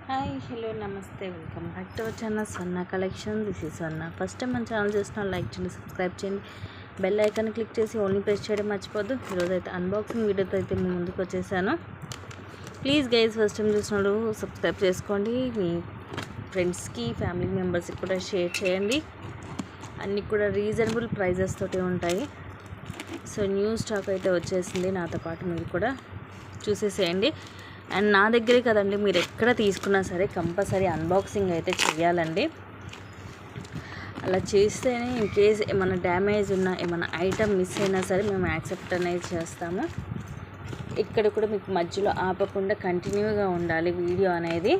Hi hello నమస్తే welcome back to our channel Sanna collection. This is Sanna. First time మన channel చూసిన like చేయండి, subscribe చేయండి, bell icon click చేసి only press చేయడం మర్చిపోద్దు. ఈరోజు అయితే అన్బాక్సింగ్ వీడియోతో అయితే మేము ముందుకు వచ్చేసాను. ప్లీజ్ గైస్, ఫస్ట్ టైం చూసిన వాళ్ళు సబ్స్క్రైబ్ చేసుకోండి, మీ ఫ్రెండ్స్కి ఫ్యామిలీ మెంబర్స్కి కూడా షేర్ చేయండి. అన్నీ కూడా రీజనబుల్ ప్రైజెస్ తోటి ఉంటాయి. సో న్యూ స్టాక్ అయితే వచ్చేసింది, నాతో పాటు మీరు కూడా చూసేసేయండి. అండ్ నా దగ్గరే కదండి, మీరు ఎక్కడ తీసుకున్నా సరే కంపల్సరీ అన్బాక్సింగ్ అయితే చేయాలండి. అలా చేస్తేనే ఇన్ కేస్ ఏమైనా డ్యామేజ్ ఉన్నా, ఏమైనా ఐటమ్ మిస్ అయినా సరే మేము యాక్సెప్ట్ అనేది చేస్తాము. ఇక్కడ కూడా మీకు మధ్యలో ఆపకుండా కంటిన్యూగా ఉండాలి వీడియో అనేది.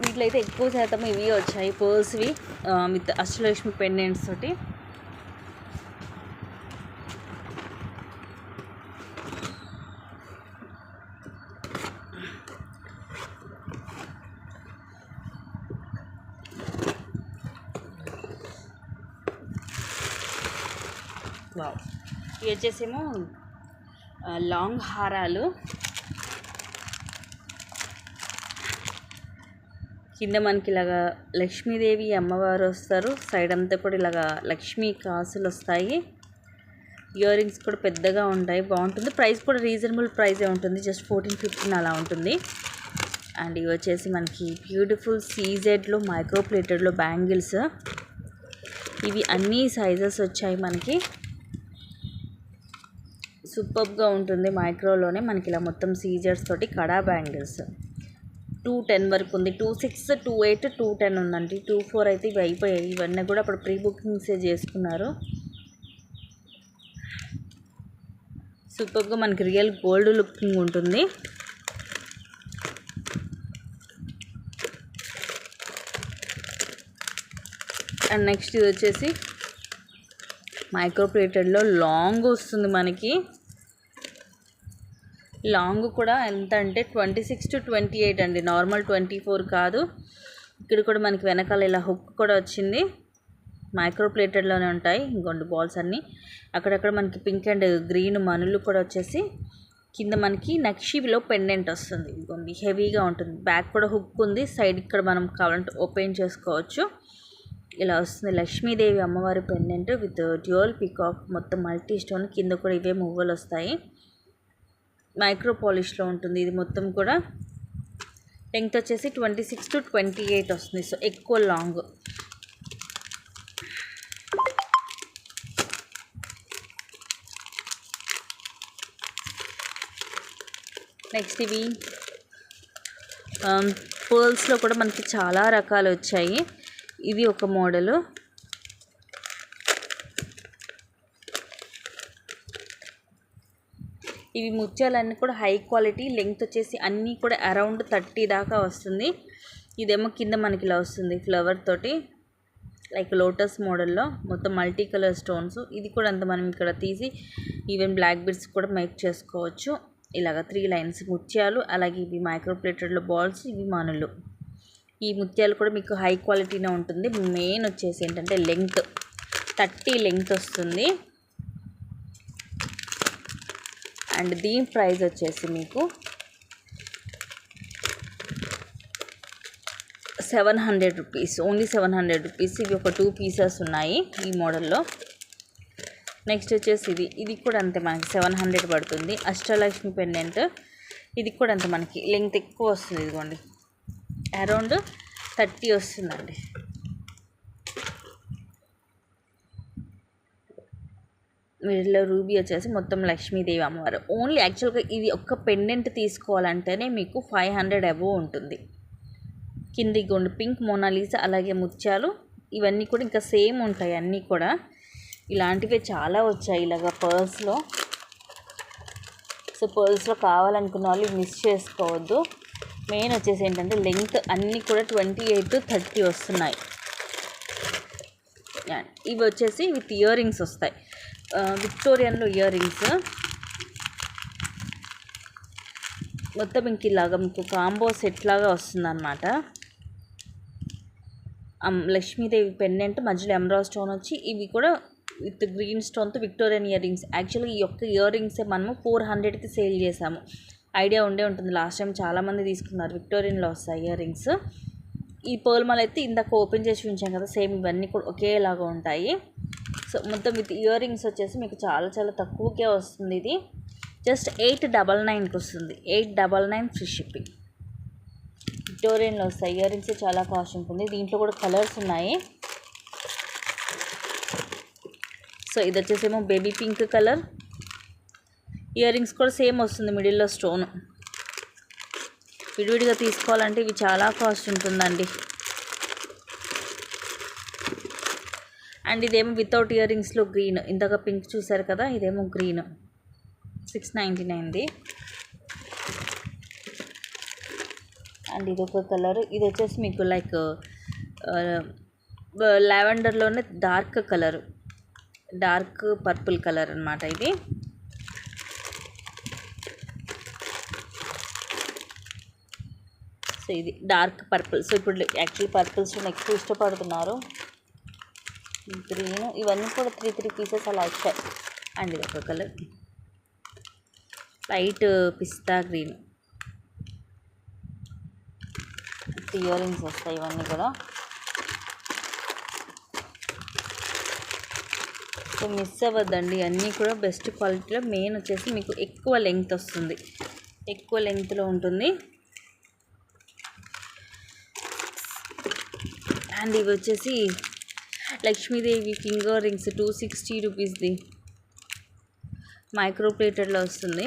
వీటిలో అయితే ఎక్కువ శాతం ఇవి వచ్చాయి, పర్స్వి విత్ అష్టలక్ష్మి పెండెంట్స్ తోటి. ఇవి వచ్చేసేమో లాంగ్ హారాలు. కింద మనకి ఇలాగా లక్ష్మీదేవి అమ్మవారు వస్తారు, సైడ్ అంతా కూడా ఇలాగా లక్ష్మీ కాసులు వస్తాయి. ఇయర్ రింగ్స్ కూడా పెద్దగా ఉంటాయి, బాగుంటుంది. ప్రైస్ కూడా రీజనబుల్ ప్రైజే ఉంటుంది, జస్ట్ 14-15 అలా ఉంటుంది. అండ్ ఇవి వచ్చేసి మనకి బ్యూటిఫుల్ సీజెడ్లో మైక్రో ప్లేటెడ్లో బ్యాంగిల్స్. ఇవి అన్ని సైజెస్ వచ్చాయి మనకి, సూపర్గా ఉంటుంది. మైక్రోలోనే మనకి ఇలా మొత్తం సీజర్స్ తోటి కడా బ్యాంగిల్స్ 210 వరకు ఉంది. 26, 28, 210 ఉందండి. 24 అయితే ఇవి అయిపోయాయి. ఇవన్నీ కూడా అప్పుడు ప్రీ బుకింగ్సే చేసుకున్నారు. సూపర్గా మనకి రియల్ గోల్డ్ లుకింగ్ ఉంటుంది. అండ్ నెక్స్ట్ ఇది వచ్చేసి మైక్రో ప్లేటెడ్లో లాంగ్ వస్తుంది మనకి. లాంగ్ కూడా ఎంత అంటే 26 to 28 అండి, నార్మల్ 24 కాదు. ఇక్కడ కూడా మనకి వెనకాల ఇలా హుక్ కూడా వచ్చింది. మైక్రో ప్లేటెడ్లోనే ఉంటాయి ఇంకొండి బాల్స్ అన్నీ. అక్కడక్కడ మనకి పింక్ అండ్ గ్రీన్ మనులు కూడా వచ్చేసి కింద మనకి నక్షీలో పెండెంట్ వస్తుంది. ఇంకొండి హెవీగా ఉంటుంది. బ్యాక్ కూడా హుక్ ఉంది, సైడ్ ఇక్కడ మనం కావాలంటే ఓపెన్ చేసుకోవచ్చు. ఇలా వస్తుంది లక్ష్మీదేవి అమ్మవారి పెండెంట్ విత్ డ్యూయల్ పికాక్, మొత్తం మల్టీ స్టోన్. కింద కూడా ఇవే మువ్వలు వస్తాయి. మైక్రో పాలిష్లో ఉంటుంది ఇది మొత్తం కూడా. లెంగ్త్ వచ్చేసి 26 to 28 వస్తుంది, సో ఎక్కువ లాంగ్. నెక్స్ట్ ఇవి పర్ల్స్లో కూడా మనకి చాలా రకాలు వచ్చాయి. ఇది ఒక మోడలు. ఇవి ముత్యాలన్నీ కూడా హై క్వాలిటీ. లెంగ్త్ వచ్చేసి అన్నీ కూడా అరౌండ్ 30 దాకా వస్తుంది. ఇదేమో కింద మనకి ఇలా వస్తుంది ఫ్లవర్ తోటి, లైక్ లోటస్ మోడల్లో మొత్తం మల్టీ కలర్ స్టోన్స్. ఇది కూడా అంత మనం ఇక్కడ తీసి ఈవెన్ బ్లాక్ బీడ్స్ కూడా మేక్ చేసుకోవచ్చు. ఇలాగ 3 లైన్స్ ముత్యాలు. అలాగే ఇవి మైక్రో ప్లేటెడ్లో బాల్స్, ఇవి మనులు. ఈ ముత్యాలు కూడా మీకు హై క్వాలిటీనే ఉంటుంది. మెయిన్ వచ్చేసి ఏంటంటే లెంగ్త్ 30 లెంగ్త్ వస్తుంది. అండ్ దీని ప్రైస్ వచ్చేసి మీకు 700 రూపీస్, ఓన్లీ 700 రూపీస్. ఇవి ఒక 2 పీసెస్ ఉన్నాయి ఈ మోడల్లో. నెక్స్ట్ వచ్చేసి ఇది కూడా అంతే మనకి 700 పడుతుంది. అష్టలక్ష్మి పెండెంట్. ఇది కూడా అంతే మనకి లెంగ్త్ ఎక్కువ వస్తుంది. ఇదిగోండి అరౌండ్ 30 వస్తుందండి. వీటిలో రూబీ వచ్చేసి మొత్తం లక్ష్మీదేవి అమ్మవారు. ఓన్లీ యాక్చువల్గా ఇది ఒక్క పెండెంట్ తీసుకోవాలంటేనే మీకు 500 అబోవ్ ఉంటుంది. కింది గోండి పింక్ మోనాలీసా, అలాగే ముత్యాలు. ఇవన్నీ కూడా ఇంకా సేమ్ ఉంటాయి అన్నీ కూడా. ఇలాంటివే చాలా వచ్చాయి ఇలాగ పర్ల్స్లో. సో పర్ల్స్లో కావాలనుకున్న వాళ్ళు మిస్ చేసుకోవద్దు. మెయిన్ వచ్చేసి ఏంటంటే లెంగ్త్ అన్నీ కూడా 28 to 30 వస్తున్నాయి. ఇవి వచ్చేసి విత్ ఇయర్ రింగ్స్ వస్తాయి. విక్టోరియన్లో ఇయర్ రింగ్స్ మొత్తం ఇంక ఇలాగా మీకు కాంబో సెట్ లాగా వస్తుందన్నమాట. లక్ష్మీదేవి పెండెంట్ మధ్యలో ఎమరాల్డ్ స్టోన్ వచ్చి ఇవి కూడా విత్ గ్రీన్ స్టోన్తో విక్టోరియన్ ఇయర్ రింగ్స్. యాక్చువల్గా ఈ యొక్క ఇయర్ రింగ్సే మనము 400కి సేల్ చేసాము. ఐడియా ఉండే ఉంటుంది, లాస్ట్ టైం చాలామంది తీసుకున్నారు. విక్టోరియన్లో వస్తాయి ఇయర్ రింగ్స్. ఈ పర్ల్ మాల అయితే ఇందాక ఓపెన్ చేసి ఉంచాం కదా, సేమ్ ఇవన్నీ కూడా ఒకేలాగా ఉంటాయి. సో మొత్తం విత్ ఇయర్ రింగ్స్ వచ్చేసి మీకు చాలా చాలా తక్కువకే వస్తుంది. ఇది జస్ట్ 899కి వస్తుంది. 899 ఫ్రీ షిప్పింగ్. విక్టోరియన్లో వస్తాయి ఇయర్ రింగ్స్, చాలా కాస్ట్ ఉంటుంది. దీంట్లో కూడా కలర్స్ ఉన్నాయి. సో ఇది వచ్చేసేమో baby pink colour. Earrings కూడా సేమ్ వస్తుంది, మిడిల్లో స్టోన్. విడివిడిగా తీసుకోవాలంటే ఇవి చాలా కాస్ట్ ఉంటుందండి. అండ్ ఇదేమో వితౌట్ ఇయర్ రింగ్స్లో గ్రీన్. ఇందాక పింక్ చూసారు కదా, ఇదేమో గ్రీన్. 699ది. అండ్ ఇది ఒక కలర్. ఇది వచ్చేసి మీకు లైక్ లావెండర్లోనే dark colour, dark purple colour అనమాట ఇది. సో ఇది డార్క్ పర్పుల్. సో ఇప్పుడు యాక్చువల్లీ పర్పుల్స్ ఎక్కువ ఇష్టపడుతున్నారు. గ్రీన్, ఇవన్నీ కూడా 3 పీసెస్ అలా వచ్చాయి. అండ్ ఇది ఒక కలర్ లైట్ పిస్తా గ్రీన్. ఇయర్ రింగ్స్ వస్తాయి ఇవన్నీ కూడా. సో మిస్ అవ్వద్దండి, అన్నీ కూడా బెస్ట్ క్వాలిటీలో. మెయిన్ వచ్చేసి మీకు ఎక్కువ లెంగ్త్ వస్తుంది, ఎక్కువ లెంగ్త్లో ఉంటుంది. అండ్ ఇవి వచ్చేసి లక్ష్మీదేవి ఫింగర్ రింగ్స్ 260 రూపీస్ది. మైక్రో ప్లేటెడ్లో వస్తుంది.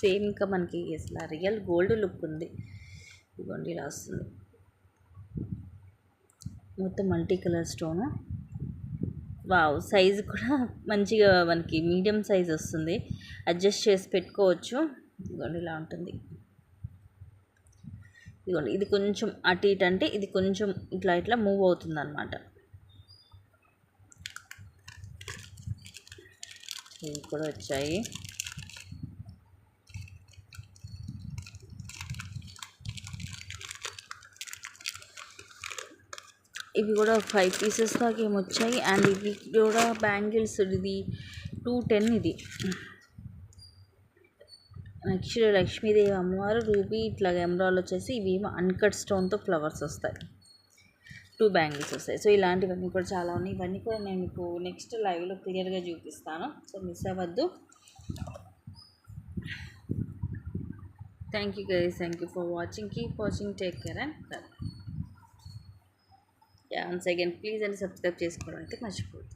సేమ్ ఇంకా మనకి అసలు రియల్ గోల్డ్ లుక్ ఉంది. ఇదిగోండి ఇలా వస్తుంది, మొత్తం multi colour stone. Wow, size కూడా మంచిగా మనకి మీడియం సైజ్ వస్తుంది, అడ్జస్ట్ చేసి పెట్టుకోవచ్చు. ఇదిగోండి ఇలా ఉంటుంది. ఇదిగోండి ఇది కొంచెం అటు ఇటు అంటే ఇది కొంచెం ఇట్లా ఇట్లా మూవ్ అవుతుంది అనమాట. ఇవి కూడా వచ్చాయి. ఇవి కూడా 5 పీసెస్ దాకా ఏమొచ్చాయి. అండ్ ఇవి కూడా బ్యాంగిల్స్. ఇది 210. ఇది యాక్చువల్లీ లక్ష్మీదేవి అమ్మవారు రూబీ ఇట్లా ఎమరాల్డ్ వచ్చేసి ఇవి అన్కట్ స్టోన్తో ఫ్లవర్స్ వస్తాయి. 2 బ్యాంగిల్స్ వస్తాయి. సో ఇలాంటివన్నీ కూడా చాలా ఉన్నాయి. ఇవన్నీ కూడా నేను మీకు నెక్స్ట్ లైవ్లో క్లియర్గా చూపిస్తాను, సో మిస్ అవ్వద్దు. Thank you guys, thank you for watching. Keep watching, take care and once again please and subscribe చేసుకోవడం అయితే మర్చిపోద్దు.